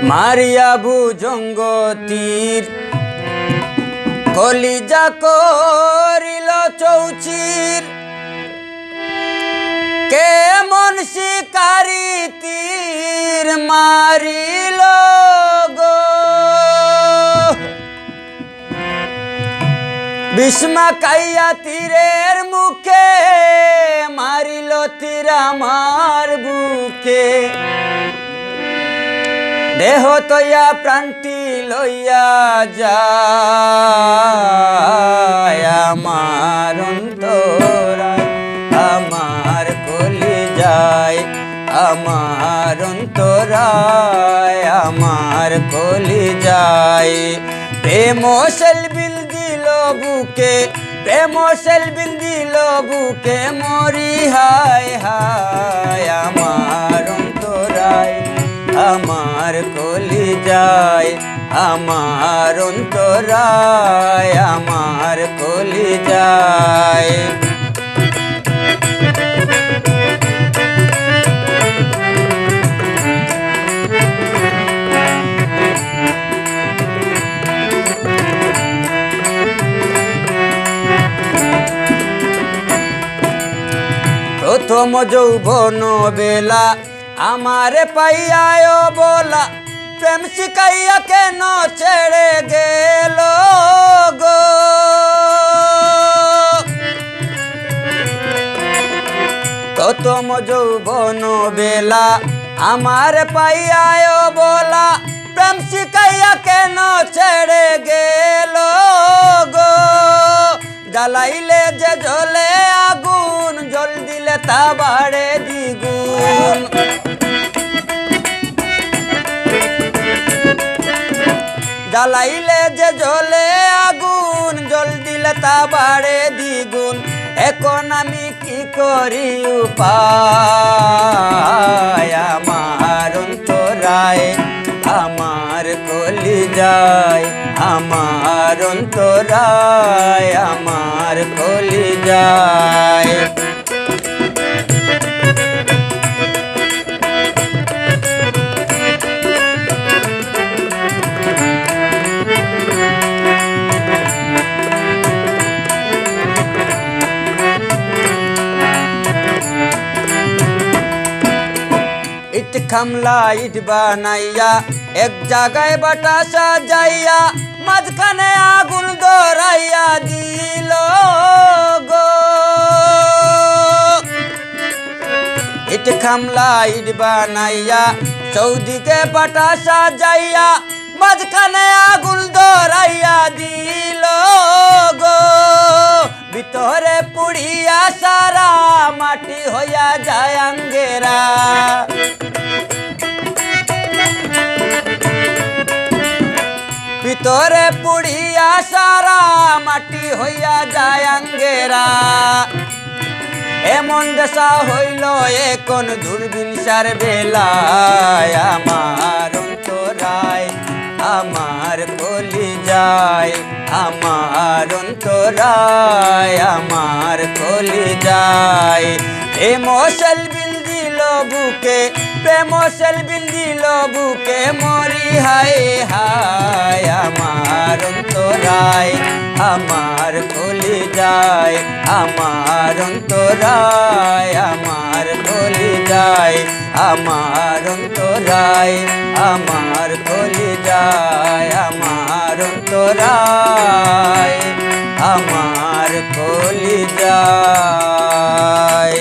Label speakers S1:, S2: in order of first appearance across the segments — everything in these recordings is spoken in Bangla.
S1: মারিয়া ভুজঙ্গ তীর কলিজা করিল চৌচির কেমন শিকারি তীর মারিল গো বিস্মা কাইয়া তীরের মুখে মারিল তীর আমার বুকে দেহ তৈয়া প্রাণটি লইয়া যায় আমার অন্তরায় আমার কলি যায় আমার অন্তরায় আমার কলি যায় প্রেম সেলবিল দিল বুকে প্রেম সেলবিল দিল বুকে মরি হায় হায় আমার অন্তরায় আমার কলি যায় আমার অন্তরায় আমার কলি যায় প্রথম যৌবন বেলা আমারে পাইয়ায় বলা প্রেম শিখাইয়া কেন ছেড়ে গেল গো প্রথম যৌবন বেলা আমারে পাইয়ায় বলা প্রেম শিখাইয়া কেন ছেড়ে গেল গো জ্বালাইলে যে জ্বলে আগুন জল দিলে তা বাড়ে দ্বিগুণ জ্বালাইলে যে জ্বলে আগুন জল দিলে তা বাড়ে দ্বিগুণ এখন আমি কি করি উপায় আমার অন্তরায় আমার কলি যায় আমার অন্তরায় আমার কলি যায় ইট খামলা ইট বানাইয়া এক জায়গায় বাটা সাজাইয়া মাঝখানে আগুন ধরাইয়া দিল গো ইট খামলা ইট বানাইয়া চৌদিকে বাটা সাজাইয়া মাঝখানে আগুন ধরাইয়া দিল গো ভিতরে পুড়িয়া সারা মাটি হইয়া যায় আঙ্গেরা ভিতরে পুড়িয়া সারা মাটি হইয়া যায় আঙ্গেরা এমন দশা হইল এখন দূরবীন সার বেলায় আমার অন্তরায় আমার কলি যায় আমার অন্তরায় আমার কলি যায় প্রেম সেলবিল দিল বুকে প্রেম সেলবিল দিল বুকে মরি হায় হায় আমার অন্তরায় আমার কলি যায় আমার অন্তরায় আমার কলি যায় আমার অন্তরায় আমার কলি যায় আমার অন্তরায় আমার কলি যায়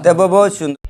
S1: দেব বহুত সুন্দর।